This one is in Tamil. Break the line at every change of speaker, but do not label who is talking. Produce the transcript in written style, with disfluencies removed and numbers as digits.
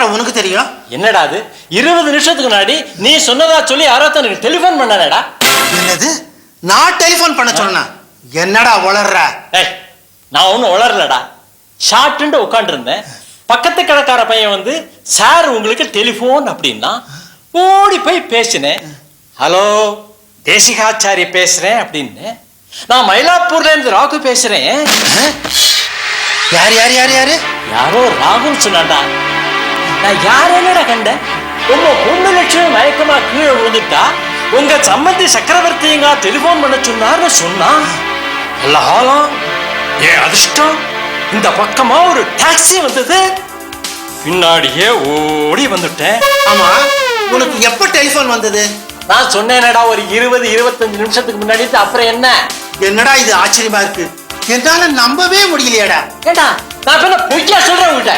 எப்படிடா உனக்கு தெரியும்?
என்னடா அது 20 நிமிஷத்துக்கு முன்னாடி நீ சொன்னதா சொல்லி யாரோ எனக்கு டெலிஃபோன் பண்ணானேடா.
என்னது? நான் டெலிஃபோன் பண்ண சொன்னா? என்னடா உளர்ற?
ஏய், நான் ஒன்றும் உளரலடா. ஷார்ட்டுன்ட்டு உட்காந்துருந்தேன். பக்கத்து கடைக்கார பையன் வந்து சார் உங்களுக்கு டெலிஃபோன் அப்படின்னா ஓடி போய் பேசினேன். ஹலோ, தேசிகாச்சாரி பேசுறேன் அப்படின்னு. நான் மயிலாப்பூர்ல இருந்து ராகு பேசுறேன்.
யார் யார் யார் யாரு?
யாரோ ராகுன்னு சொன்னாடா. நான் யார் என்னடா கண்டேன்? உங்க பொண்ணு லட்சுமி மயக்கமா கீழே விழுந்துட்டா உங்க சம்பந்தி சக்கரவர்த்திங்க டெலிபோன் பண்ண சொன்னார்னு சொன்னா. நல்ல காலம், ஏன் அதிர்ஷ்டம், இந்த பக்கமா ஒரு டாக்ஸி வந்தது. பின்னாடியே ஓடி வந்துட்டேன்.
ஆமா, உனக்கு எப்ப டெலிபோன் வந்தது?
நான் சொன்னேனடா ஒரு 20-25 நிமிஷத்துக்கு முன்னாடி. அப்புறம் என்ன?
என்னடா இது ஆச்சரியமா இருக்கு, என்னால நம்பவே முடியலையடா.
ஏண்டா நான் பொய்யா சொல்றேன் உங்ககிட்ட?